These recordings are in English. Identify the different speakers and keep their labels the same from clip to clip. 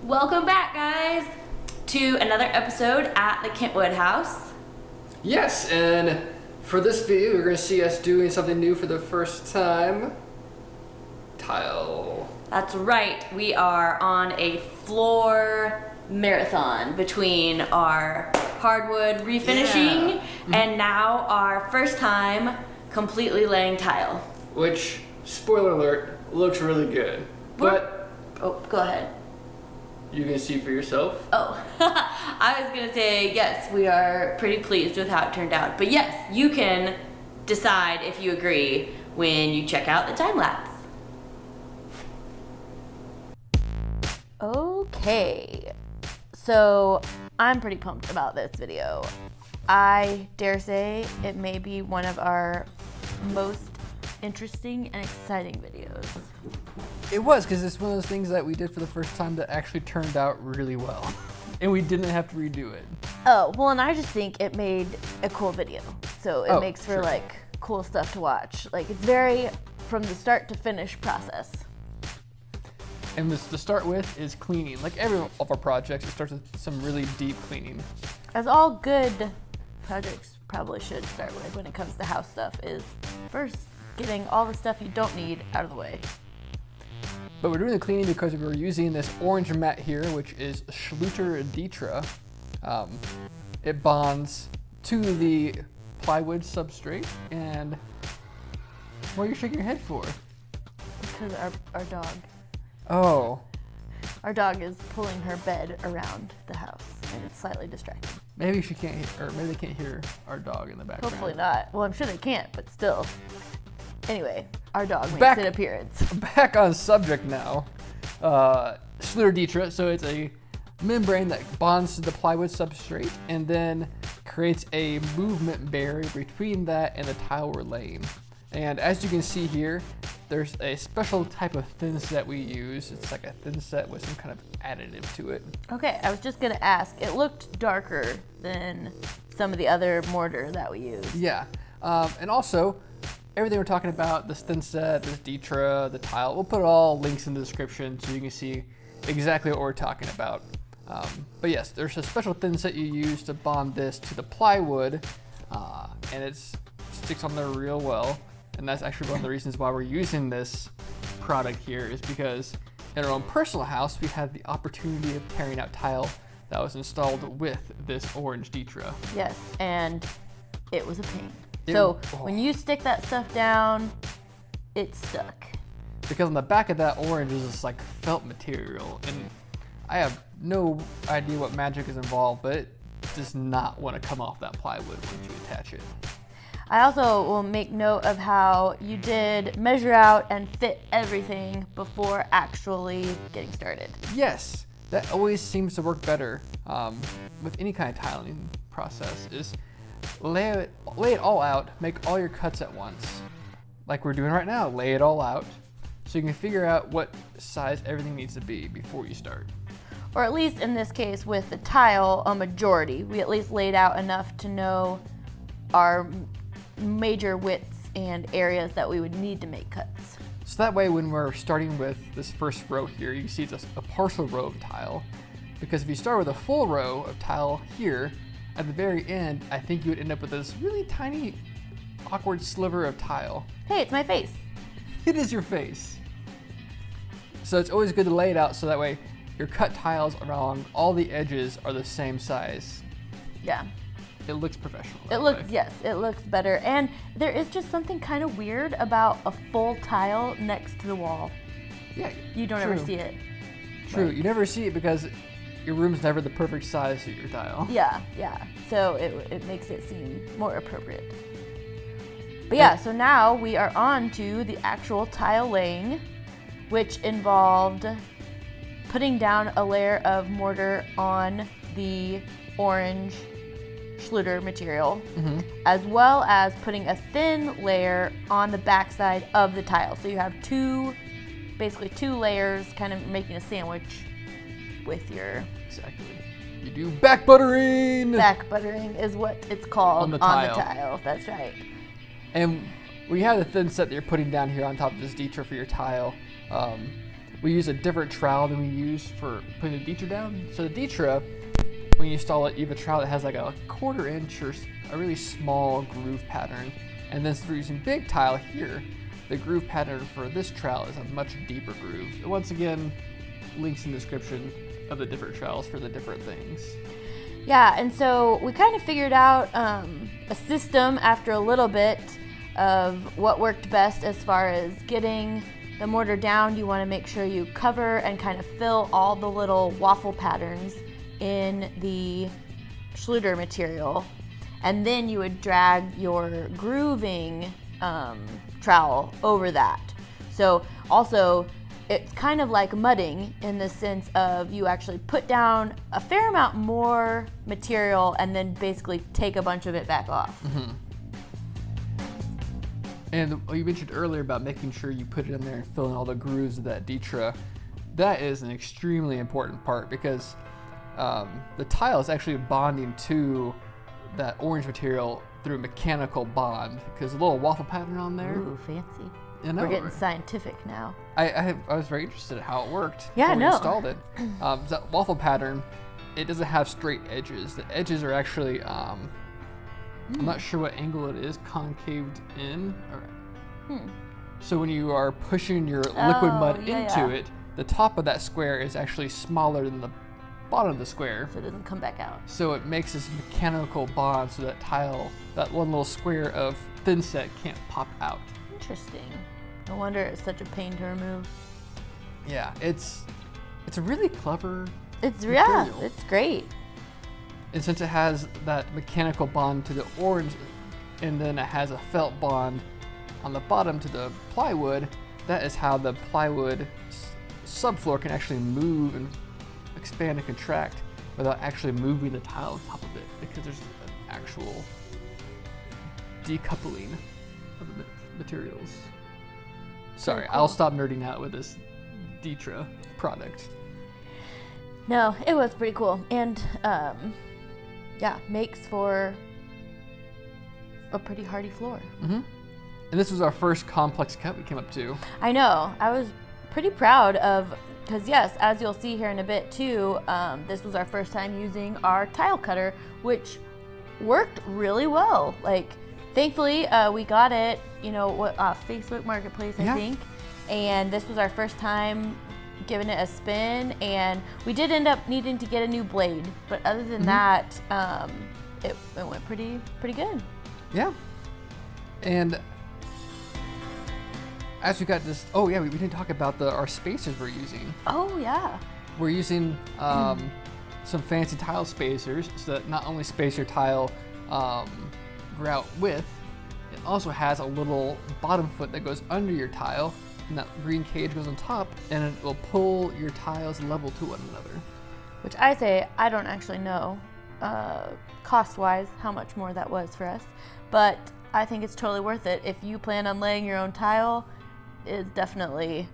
Speaker 1: Welcome back, guys, to another episode at the Kentwood House.
Speaker 2: Yes, and for this video, you're going to see us doing something new for the first time. Tile.
Speaker 1: That's right. We are on a floor marathon between our hardwood refinishing and now our first time completely laying tile.
Speaker 2: Which, spoiler alert, looks really good. But
Speaker 1: oh, go ahead.
Speaker 2: You can see for yourself.
Speaker 1: Oh, I was gonna say yes, we are pretty pleased with how it turned out. But yes, you can decide if you agree when you check out the time lapse. Okay, so I'm pretty pumped about this video. I dare say it may be one of our most interesting and exciting videos.
Speaker 2: It was, because it's one of those things that we did for the first time that actually turned out really well. And we didn't have to redo it.
Speaker 1: Oh, well, and I just think it made a cool video. So it makes for
Speaker 2: sure.
Speaker 1: like cool stuff to watch. Like it's very from the start to finish process.
Speaker 2: And this, to start with, is cleaning. Like every of our projects, it starts with some really deep cleaning.
Speaker 1: As all good projects probably should start with when it comes to house stuff is first getting all the stuff you don't need out of the way.
Speaker 2: But we're doing the cleaning because we're using this orange mat here, which is Schluter-Ditra. It bonds to the plywood substrate. And what are you shaking your head for?
Speaker 1: Because our dog.
Speaker 2: Oh.
Speaker 1: Our dog is pulling her bed around the house, and it's slightly distracting.
Speaker 2: Maybe she can't hear, or maybe they can't hear our dog in the background.
Speaker 1: Hopefully not. Well, I'm sure they can't, but still. Anyway, our dog makes an appearance.
Speaker 2: Back on subject now. Shluter-Ditra, so it's a membrane that bonds to the plywood substrate and then creates a movement barrier between that and the tile we're laying. And as you can see here, there's a special type of thin set we use. It's like a thin set with some kind of additive to it.
Speaker 1: Okay, I was just gonna ask. It looked darker than some of the other mortar that we use.
Speaker 2: Yeah, and also, everything we're talking about, this thin set, this Ditra, the tile, we'll put all links in the description so you can see exactly what we're talking about. But yes, there's a special thin set you use to bond this to the plywood, and it sticks on there real well. And that's actually one of the reasons why we're using this product here, is because in our own personal house, we had the opportunity of tearing out tile that was installed with this orange Ditra.
Speaker 1: Yes, and it was a pain.
Speaker 2: Oh.
Speaker 1: When you stick that stuff down, it's stuck.
Speaker 2: Because on the back of that orange is this like felt material, and I have no idea what magic is involved, but it does not want to come off that plywood once you attach it.
Speaker 1: I also will make note of how you did measure out and fit everything before actually getting started.
Speaker 2: Yes, that always seems to work better with any kind of tiling process, is lay it all out, make all your cuts at once. Like we're doing right now, lay it all out so you can figure out what size everything needs to be before you start.
Speaker 1: Or at least in this case with the tile, a majority. We at least laid out enough to know our major widths and areas that we would need to make cuts.
Speaker 2: So that way when we're starting with this first row here, you can see it's a partial row of tile. Because if you start with a full row of tile here, at the very end, I think you would end up with this really tiny, awkward sliver of tile.
Speaker 1: Hey, it's my face.
Speaker 2: It is your face. So it's always good to lay it out so that way your cut tiles along all the edges are the same size.
Speaker 1: Yeah.
Speaker 2: It looks professional.
Speaker 1: Yes, it looks better. And there is just something kind of weird about a full tile next to the wall.
Speaker 2: Yeah,
Speaker 1: you don't ever see it.
Speaker 2: True, you never see it because your room's never the perfect size for your tile.
Speaker 1: Yeah. So it makes it seem more appropriate. But yeah, so now we are on to the actual tile laying, which involved putting down a layer of mortar on the orange Schluter material, as well as putting a thin layer on the backside of the tile. So you have basically two layers, kind of making a sandwich with your...
Speaker 2: Exactly. You do back buttering!
Speaker 1: Back buttering is what it's called
Speaker 2: on the tile.
Speaker 1: That's right.
Speaker 2: And we have the thin set that you're putting down here on top of this Ditra for your tile. we use a different trowel than we use for putting the Ditra down. So the Ditra, when you install it, you have a trowel that has like a 1/4 inch or a really small groove pattern. And then since we're using big tile here, the groove pattern for this trowel is a much deeper groove. Once again, links in the description of the different trowels for the different things.
Speaker 1: Yeah, and so we kind of figured out a system after a little bit of what worked best as far as getting the mortar down. You want to make sure you cover and kind of fill all the little waffle patterns in the Schluter material. And then you would drag your grooving trowel over that. So also, it's kind of like mudding in the sense of you actually put down a fair amount more material and then basically take a bunch of it back off.
Speaker 2: Mm-hmm. And you mentioned earlier about making sure you put it in there and fill in all the grooves of that Ditra. That is an extremely important part because the tile is actually bonding to that orange material through a mechanical bond because a little waffle pattern on there.
Speaker 1: Ooh, fancy.
Speaker 2: You know,
Speaker 1: we're getting scientific now.
Speaker 2: I was very interested in how it worked
Speaker 1: Yeah,
Speaker 2: before we
Speaker 1: no.
Speaker 2: installed it. That waffle pattern, it doesn't have straight edges. The edges are actually, I'm not sure what angle it is, concaved in. So when you are pushing your liquid mud into it, the top of that square is actually smaller than the bottom of the square.
Speaker 1: So it doesn't come back out.
Speaker 2: So it makes this mechanical bond so that tile, that one little square of thin set can't pop out.
Speaker 1: Interesting. No wonder it's such a pain to remove.
Speaker 2: Yeah, it's a really clever
Speaker 1: It's
Speaker 2: material.
Speaker 1: it's great.
Speaker 2: And since it has that mechanical bond to the orange, and then it has a felt bond on the bottom to the plywood, that is how the plywood subfloor can actually move and expand and contract without actually moving the tile on top of it, because there's an actual decoupling of the materials. Sorry,
Speaker 1: cool.
Speaker 2: I'll stop nerding out with this Ditra product.
Speaker 1: No, it was pretty cool. And yeah, makes for a pretty hardy floor.
Speaker 2: Mm-hmm. And this was our first complex cut we came up to.
Speaker 1: I know. I was pretty proud of, because yes, as you'll see here in a bit too, this was our first time using our tile cutter, which worked really well. Like, thankfully, we got it, Facebook Marketplace, I think. And this was our first time giving it a spin, and we did end up needing to get a new blade. But other than that, it went pretty good.
Speaker 2: Yeah. And as we got this, we didn't talk about our spacers we're using.
Speaker 1: Oh yeah.
Speaker 2: We're using some fancy tile spacers so that not only space your tile grout width, it also has a little bottom foot that goes under your tile, and that green cage goes on top, and it will pull your tiles level to one another.
Speaker 1: Which I say, I don't actually know cost-wise how much more that was for us, but I think it's totally worth it. If you plan on laying your own tile, it's definitely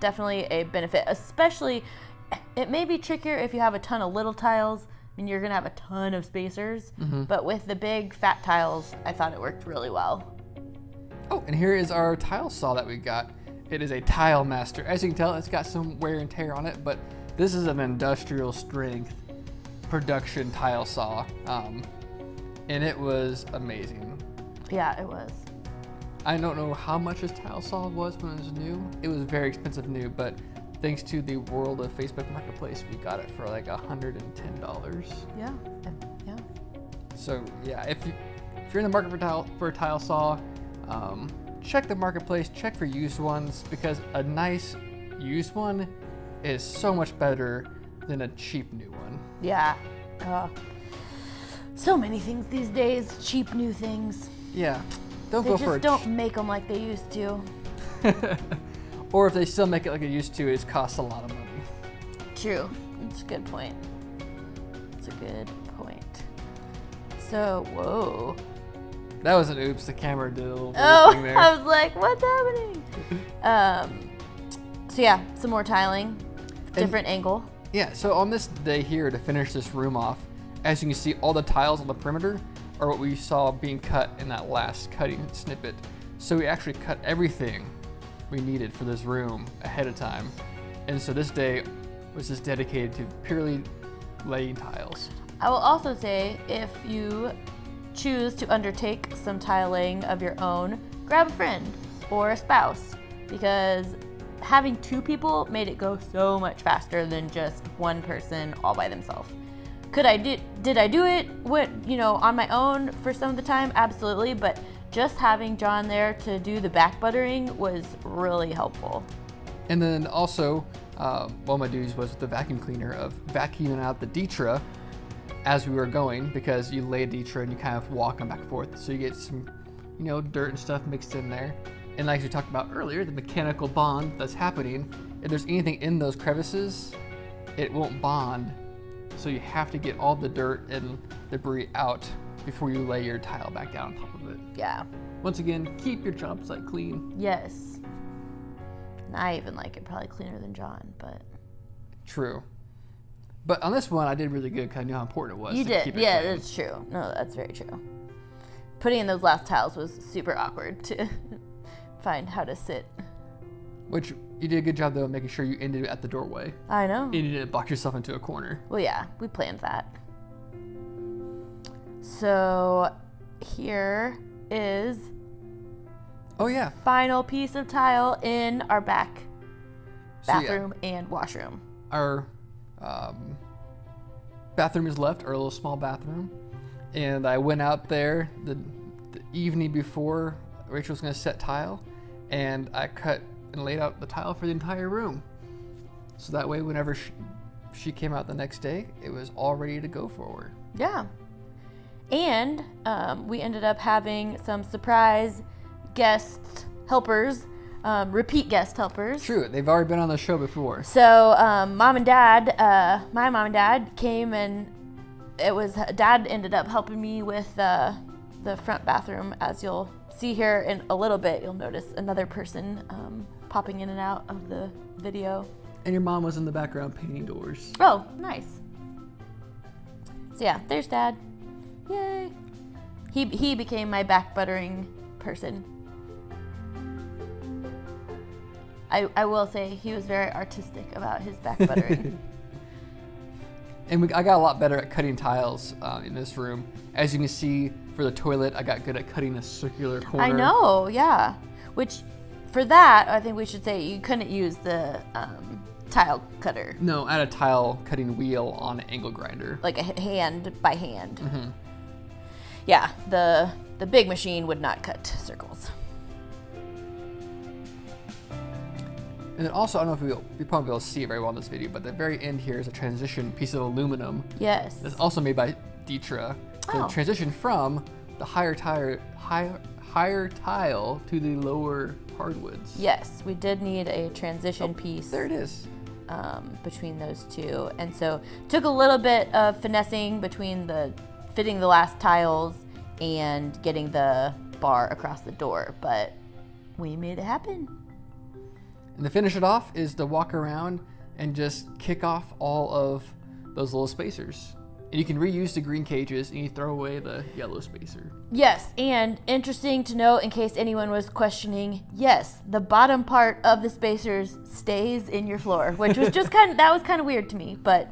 Speaker 1: a benefit. Especially, it may be trickier if you have a ton of little tiles. I mean, you're gonna have a ton of spacers, but with the big fat tiles, I thought it worked really well.
Speaker 2: Oh, and here is our tile saw that we got. It is a Tile Master. As you can tell, it's got some wear and tear on it, but this is an industrial strength production tile saw, and it was amazing.
Speaker 1: Yeah, it was.
Speaker 2: I don't know how much this tile saw was when it was new. It was very expensive new, but thanks to the world of Facebook Marketplace, we got it for like $110.
Speaker 1: Yeah.
Speaker 2: So yeah, if you're in the market for a tile saw, check the marketplace, check for used ones, because a nice used one is so much better than a cheap new one.
Speaker 1: Yeah. So many things these days, cheap new things.
Speaker 2: Yeah, don't
Speaker 1: They
Speaker 2: go for
Speaker 1: just don't make them like they used to.
Speaker 2: Or if they still make it like it used to, it costs a lot of money.
Speaker 1: True. It's a good point. So, whoa.
Speaker 2: That was an oops, the camera did a little
Speaker 1: Oh,
Speaker 2: thing there.
Speaker 1: I was like, what's happening? So yeah, some more tiling, different angle.
Speaker 2: Yeah, so on this day here, to finish this room off, as you can see, all the tiles on the perimeter are what we saw being cut in that last cutting snippet. So we actually cut everything we needed for this room ahead of time. And so this day was just dedicated to purely laying tiles.
Speaker 1: I will also say, if you choose to undertake some tile laying of your own, grab a friend or a spouse, because having 2 people made it go so much faster than just one person all by themselves. Did I do it on my own for some of the time? Absolutely, but just having John there to do the back buttering was really helpful.
Speaker 2: And then also, one of my duties was with the vacuum cleaner of vacuuming out the Ditra as we were going, because you lay a Ditra and you kind of walk them back and forth, so you get some, dirt and stuff mixed in there. And like we talked about earlier, the mechanical bond that's happening, if there's anything in those crevices, it won't bond. So you have to get all the dirt and debris out before you lay your tile back down on top of it.
Speaker 1: Yeah.
Speaker 2: Once again, keep your job site clean.
Speaker 1: Yes. And I even like it probably cleaner than John, but.
Speaker 2: True. But on this one, I did really good because I knew how important it was.
Speaker 1: You
Speaker 2: to
Speaker 1: did,
Speaker 2: keep it
Speaker 1: yeah,
Speaker 2: clean.
Speaker 1: that's true. No, that's very true. Putting in those last tiles was super awkward to find how to sit.
Speaker 2: Which you did a good job though, making sure you ended at the doorway.
Speaker 1: I know.
Speaker 2: You didn't box yourself into a corner.
Speaker 1: Well, yeah, we planned that. So here is
Speaker 2: Oh yeah.
Speaker 1: final piece of tile in our back
Speaker 2: So, yeah.
Speaker 1: bathroom and washroom.
Speaker 2: Our bathroom is left, our little small bathroom, and I went out there the evening before Rachel was going to set tile, and I cut and laid out the tile for the entire room, so that way whenever she came out the next day, it was all ready to go forward.
Speaker 1: Yeah. And we ended up having some surprise guest helpers, repeat guest helpers.
Speaker 2: True, they've already been on the show before.
Speaker 1: So mom and dad, my mom and dad came, and dad ended up helping me with the front bathroom. As you'll see here in a little bit, you'll notice another person popping in and out of the video.
Speaker 2: And your mom was in the background painting doors.
Speaker 1: Oh, nice. So yeah, there's dad. Yay. He became my back buttering person. I will say he was very artistic about his back buttering.
Speaker 2: And I got a lot better at cutting tiles in this room. As you can see, for the toilet, I got good at cutting a circular corner.
Speaker 1: I know, yeah. Which, for that, I think we should say you couldn't use the tile cutter.
Speaker 2: No, I had a tile cutting wheel on an angle grinder.
Speaker 1: Like a hand by hand.
Speaker 2: Mm-hmm.
Speaker 1: Yeah, the big machine would not cut circles.
Speaker 2: And then also, I don't know if you'll probably be able to see it very well in this video, but the very end here is a transition piece of aluminum.
Speaker 1: Yes.
Speaker 2: That's also made by Ditra. So
Speaker 1: Oh.
Speaker 2: transition from the higher tile to the lower hardwoods.
Speaker 1: Yes, we did need a transition
Speaker 2: Oh,
Speaker 1: piece.
Speaker 2: There it is.
Speaker 1: Between those two, and so took a little bit of finessing between fitting the last tiles and getting the bar across the door, but we made it happen.
Speaker 2: And to finish it off is to walk around and just kick off all of those little spacers. And you can reuse the green cages and you throw away the yellow spacer.
Speaker 1: Yes, and interesting to note, in case anyone was questioning, yes, the bottom part of the spacers stays in your floor, which was just that was kind of weird to me, but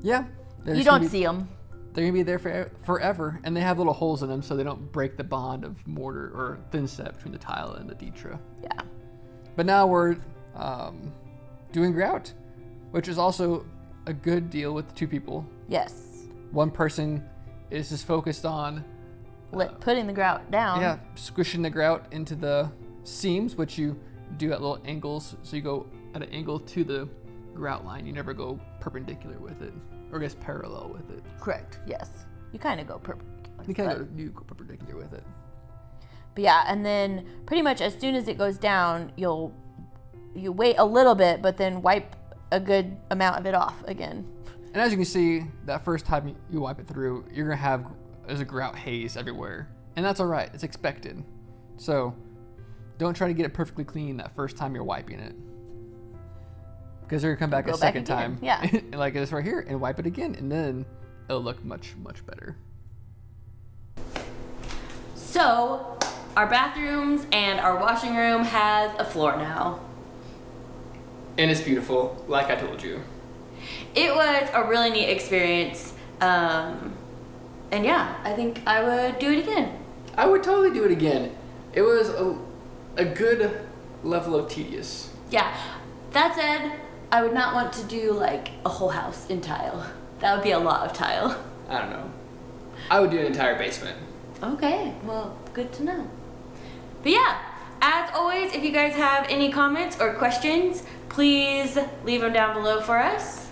Speaker 2: Yeah.
Speaker 1: you don't see them.
Speaker 2: They're gonna be there forever, and they have little holes in them so they don't break the bond of mortar or thin set between the tile and the Ditra.
Speaker 1: Yeah.
Speaker 2: But now we're doing grout, which is also a good deal with 2 people.
Speaker 1: Yes.
Speaker 2: One person is just focused on
Speaker 1: Putting the grout down.
Speaker 2: squishing the grout into the seams, which you do at little angles. So you go at an angle to the grout line. You never go perpendicular with it, or I guess parallel with it.
Speaker 1: Correct. Yes. You kind of go perpendicular.
Speaker 2: You go perpendicular with it.
Speaker 1: But yeah, and then pretty much as soon as it goes down, you wait a little bit, but then wipe a good amount of it off again.
Speaker 2: And as you can see, that first time you wipe it through, you're gonna have there's a grout haze everywhere, and that's all right. It's expected. So don't try to get it perfectly clean that first time you're wiping it, because they're gonna come back a second time,
Speaker 1: yeah,
Speaker 2: like this right here, and wipe it again, and then it'll look much better.
Speaker 1: So So our bathrooms and our washing room has a floor now.
Speaker 2: And it's beautiful, like I told you.
Speaker 1: It was a really neat experience. And yeah, I think I would do it again.
Speaker 2: I would totally do it again. It was a good level of tedious.
Speaker 1: Yeah. That said, I would not want to do like a whole house in tile. That would be a lot of tile.
Speaker 2: I don't know. I would do an entire basement.
Speaker 1: Okay, well, good to know. But yeah, as always, if you guys have any comments or questions, please leave them down below for us.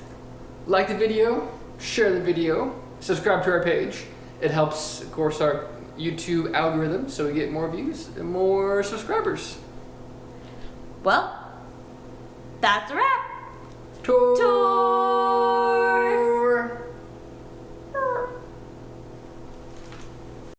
Speaker 2: Like the video, share the video, subscribe to our page. It helps, of course, our YouTube algorithm so we get more views and more subscribers.
Speaker 1: Well, that's a wrap.
Speaker 2: Tour.